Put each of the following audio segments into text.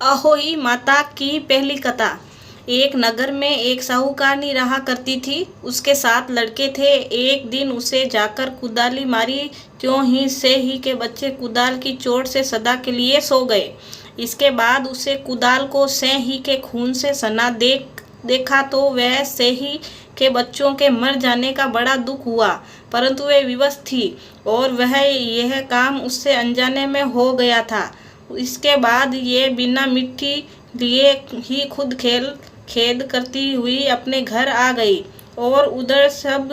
अहोई माता की पहली कथा। एक नगर में एक साहूकारनी रहा करती थी। उसके 7 लड़के थे। एक दिन उसे जाकर कुदाली मारी, त्यों ही से ही के बच्चे कुदाल की चोट से सदा के लिए सो गए। इसके बाद उसे कुदाल को से ही के खून से सना देखा तो वह से ही के बच्चों के मर जाने का बड़ा दुख हुआ, परंतु वे विवश थी और वह यह काम उससे अनजाने में हो गया था। इसके बाद ये बिना मिट्टी लिए ही खुद खेद करती हुई अपने घर आ गई और उधर सब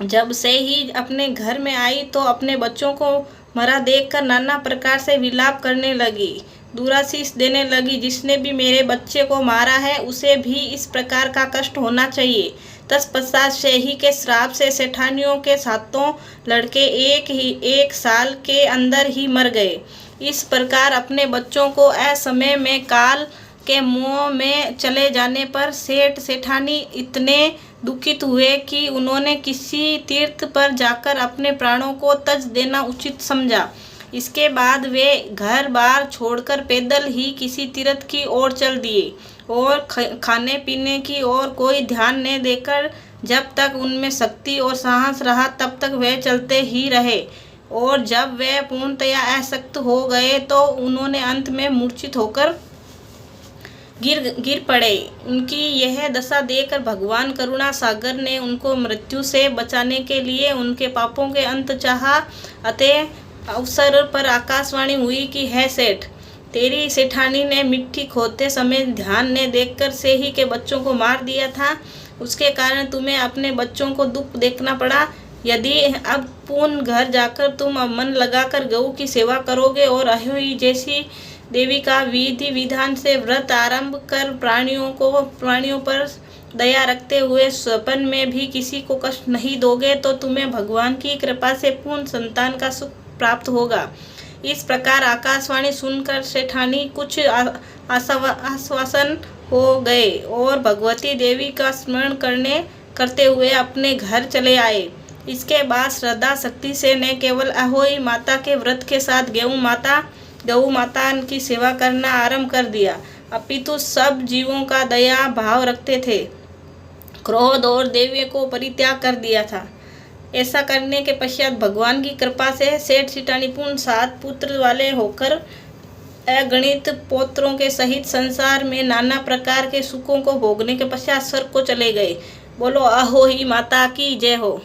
जब से ही अपने घर में आई तो अपने बच्चों को मरा देखकर नाना प्रकार से विलाप करने लगी, दुराशीष देने लगी। जिसने भी मेरे बच्चे को मारा है उसे भी इस प्रकार का कष्ट होना चाहिए। तत्पश्चात से ही के श्राप से सेठानियों के 7 लड़के एक साल के अंदर ही मर गए। इस प्रकार अपने बच्चों को असमय में काल के मुंह में चले जाने पर सेठ सेठानी इतने दुखित हुए कि उन्होंने किसी तीर्थ पर जाकर अपने प्राणों को तज देना उचित समझा। इसके बाद वे घर बार छोड़कर पैदल ही किसी तीर्थ की ओर चल दिए और खाने पीने की ओर कोई ध्यान न देकर जब तक उनमें शक्ति और साहस रहा तब तक वे चलते ही रहे और जब वे पूर्णतया अशक्त हो गए तो उन्होंने अंत में मूर्छित होकर गिर पड़े। उनकी यह दशा देखकर भगवान करुणा सागर ने उनको मृत्यु से बचाने के लिए उनके पापों के अंत चाहा। अतः अवसर पर आकाशवाणी हुई कि है सेठ, तेरी सेठानी ने मिट्टी खोदते समय ध्यान ने देखकर से ही के बच्चों को मार दिया था। उसके कारण तुम्हें अपने बच्चों को दुख देखना पड़ा। यदि अब पुनः घर जाकर तुम मन लगाकर गऊ की सेवा करोगे और अहोई जैसी देवी का विधि विधान से व्रत आरंभ कर प्राणियों पर दया रखते हुए स्वप्न में भी किसी को कष्ट नहीं दोगे तो तुम्हें भगवान की कृपा से पूर्ण संतान का सुख प्राप्त होगा। इस प्रकार आकाशवाणी सुनकर सेठानी कुछ आश्वासन हो गए और भगवती देवी का स्मरण करते हुए अपने घर चले आए। इसके बाद श्रद्धा शक्ति से न केवल अहोई माता के व्रत के साथ गऊ माता की सेवा करना आरंभ कर दिया, अपितु सब जीवों का दया भाव रखते थे, क्रोध और दैव्य को परित्याग कर दिया था। ऐसा करने के पश्चात भगवान की कृपा से सेठ सेठानी पूर्ण 7 पुत्र वाले होकर अगणित पौत्रों के सहित संसार में नाना प्रकार के सुखों को भोगने के पश्चात स्वर्ग को चले गए। बोलो अहोई माता की जय हो।